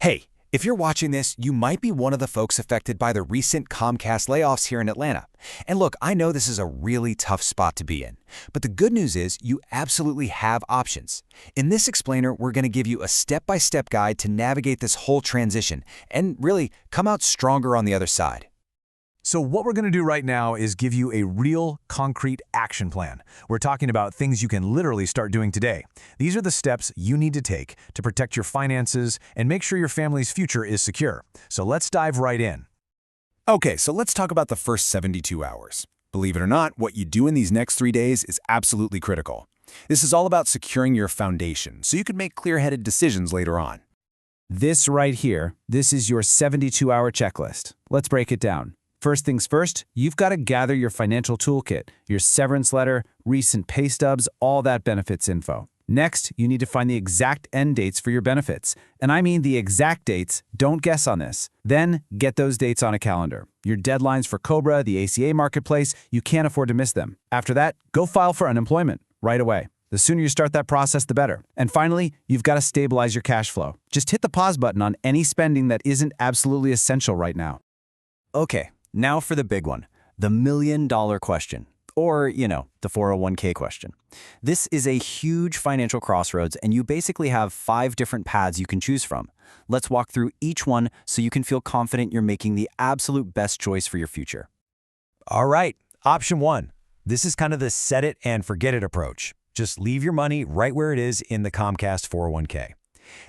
Hey, if you're watching this, you might be one of the folks affected by the recent Comcast layoffs here in Atlanta. And look, I know this is a really tough spot to be in, but the good news is you absolutely have options. In this explainer, we're going to give you a step-by-step guide to navigate this whole transition and really come out stronger on the other side. So what we're going to do right now is give you a real, concrete action plan. We're talking about things you can literally start doing today. These are the steps you need to take to protect your finances and make sure your family's future is secure. So let's dive right in. Okay, so let's talk about the first 72 hours. Believe it or not, what you do in these next 3 days is absolutely critical. This is all about securing your foundation so you can make clear-headed decisions later on. This right here, this is your 72-hour checklist. Let's break it down. First things first, you've got to gather your financial toolkit, your severance letter, recent pay stubs, all that benefits info. Next, you need to find the exact end dates for your benefits. And I mean the exact dates, don't guess on this. Then, get those dates on a calendar. Your deadlines for COBRA, the ACA Marketplace, you can't afford to miss them. After that, go file for unemployment right away. The sooner you start that process, the better. And finally, you've got to stabilize your cash flow. Just hit the pause button on any spending that isn't absolutely essential right now. Okay. Now for the big one, the million-dollar question, or, the 401k question. This is a huge financial crossroads, and you basically have 5 different paths you can choose from. Let's walk through each one so you can feel confident you're making the absolute best choice for your future. All right, option 1. This is kind of the set it and forget it approach. Just leave your money right where it is in the Comcast 401k.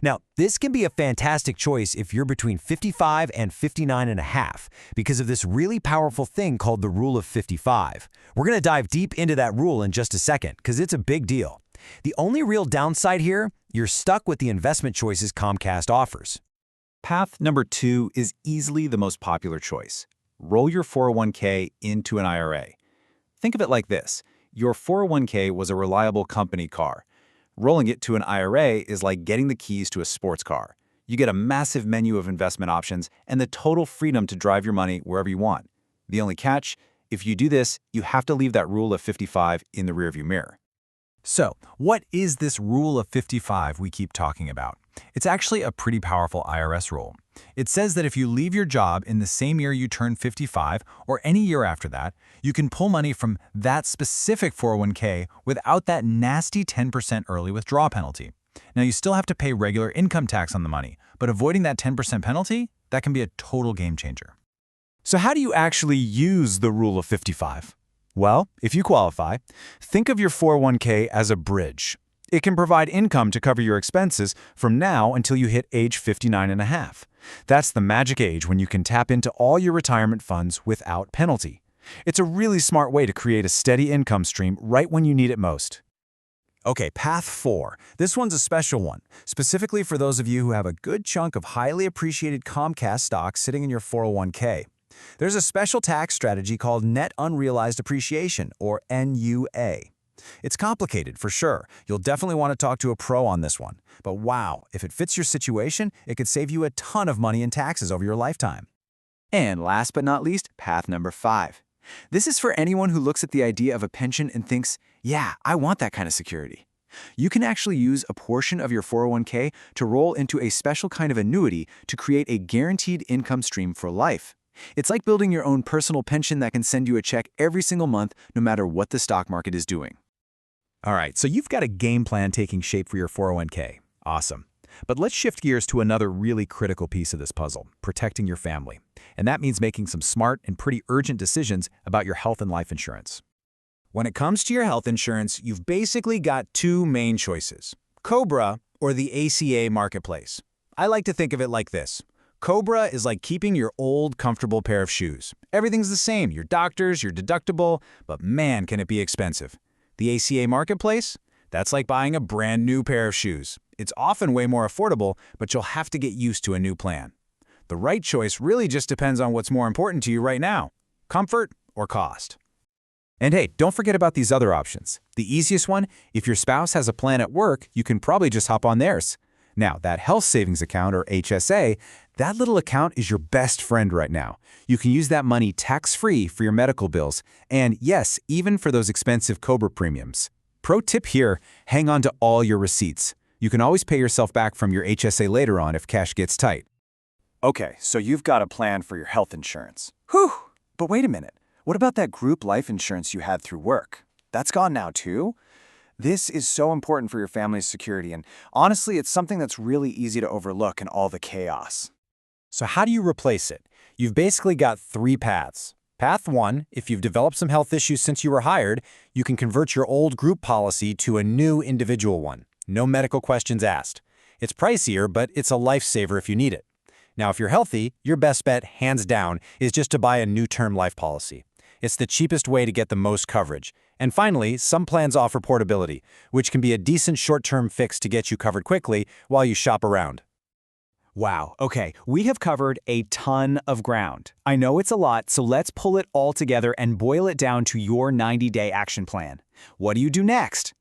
Now, this can be a fantastic choice if you're between 55 and 59 and a half because of this really powerful thing called the rule of 55. We're going to dive deep into that rule in just a second because it's a big deal. The only real downside here, you're stuck with the investment choices Comcast offers. Path number 2 is easily the most popular choice. Roll your 401k into an IRA. Think of it like this. Your 401k was a reliable company car. Rolling it to an IRA is like getting the keys to a sports car. You get a massive menu of investment options and the total freedom to drive your money wherever you want. The only catch, if you do this, you have to leave that rule of 55 in the rearview mirror. So, what is this rule of 55 we keep talking about? It's actually a pretty powerful IRS rule. It says that if you leave your job in the same year you turn 55 or any year after that, you can pull money from that specific 401k without that nasty 10% early withdrawal penalty. Now, you still have to pay regular income tax on the money, but avoiding that 10% penalty, that can be a total game changer. So how do you actually use the rule of 55? Well, if you qualify, think of your 401k as a bridge. It can provide income to cover your expenses from now until you hit age 59 and a half. That's the magic age when you can tap into all your retirement funds without penalty. It's a really smart way to create a steady income stream right when you need it most. Okay, path 4. This one's a special one, specifically for those of you who have a good chunk of highly appreciated Comcast stock sitting in your 401k. There's a special tax strategy called Net Unrealized Appreciation, or NUA. It's complicated, for sure. You'll definitely want to talk to a pro on this one. But wow, if it fits your situation, it could save you a ton of money in taxes over your lifetime. And last but not least, path number 5. This is for anyone who looks at the idea of a pension and thinks, yeah, I want that kind of security. You can actually use a portion of your 401k to roll into a special kind of annuity to create a guaranteed income stream for life. It's like building your own personal pension that can send you a check every single month, no matter what the stock market is doing. All right, so you've got a game plan taking shape for your 401k. Awesome. But let's shift gears to another really critical piece of this puzzle, protecting your family. And that means making some smart and pretty urgent decisions about your health and life insurance. When it comes to your health insurance, you've basically got 2 main choices: COBRA or the ACA Marketplace. I like to think of it like this. COBRA is like keeping your old, comfortable pair of shoes. Everything's the same, your doctors, your deductible, but man, can it be expensive. The ACA Marketplace? That's like buying a brand new pair of shoes. It's often way more affordable, but you'll have to get used to a new plan. The right choice really just depends on what's more important to you right now: comfort or cost. And hey, don't forget about these other options. The easiest one, if your spouse has a plan at work, you can probably just hop on theirs. Now, that health savings account, or HSA, that little account is your best friend right now. You can use that money tax-free for your medical bills, and yes, even for those expensive COBRA premiums. Pro tip here, hang on to all your receipts. You can always pay yourself back from your HSA later on if cash gets tight. Okay, so you've got a plan for your health insurance. Whew! But wait a minute. What about that group life insurance you had through work? That's gone now too? This is so important for your family's security, and honestly, it's something that's really easy to overlook in all the chaos. So how do you replace it? You've basically got 3 paths. Path 1, if you've developed some health issues since you were hired, you can convert your old group policy to a new individual one. No medical questions asked. It's pricier, but it's a lifesaver if you need it. Now, if you're healthy, your best bet, hands down, is just to buy a new term life policy. It's the cheapest way to get the most coverage. And finally, some plans offer portability, which can be a decent short-term fix to get you covered quickly while you shop around. Wow, okay, we have covered a ton of ground. I know it's a lot, so let's pull it all together and boil it down to your 90-day action plan. What do you do next?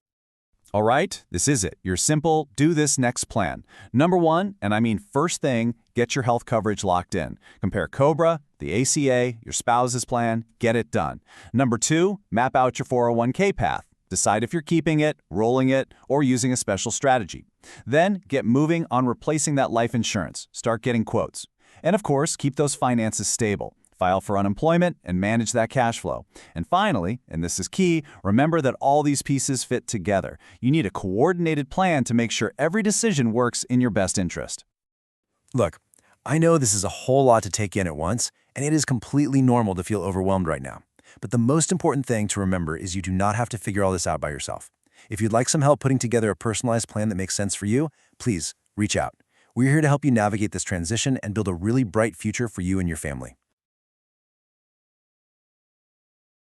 All right, this is it. Your simple, do this next plan. Number 1, and I mean first thing, get your health coverage locked in. Compare COBRA, the ACA, your spouse's plan, get it done. Number 2, map out your 401k path. Decide if you're keeping it, rolling it, or using a special strategy. Then get moving on replacing that life insurance. Start getting quotes. And of course, keep those finances stable. File for unemployment and manage that cash flow. And finally, and this is key, remember that all these pieces fit together. You need a coordinated plan to make sure every decision works in your best interest. Look, I know this is a whole lot to take in at once, and it is completely normal to feel overwhelmed right now. But the most important thing to remember is you do not have to figure all this out by yourself. If you'd like some help putting together a personalized plan that makes sense for you, please reach out. We're here to help you navigate this transition and build a really bright future for you and your family.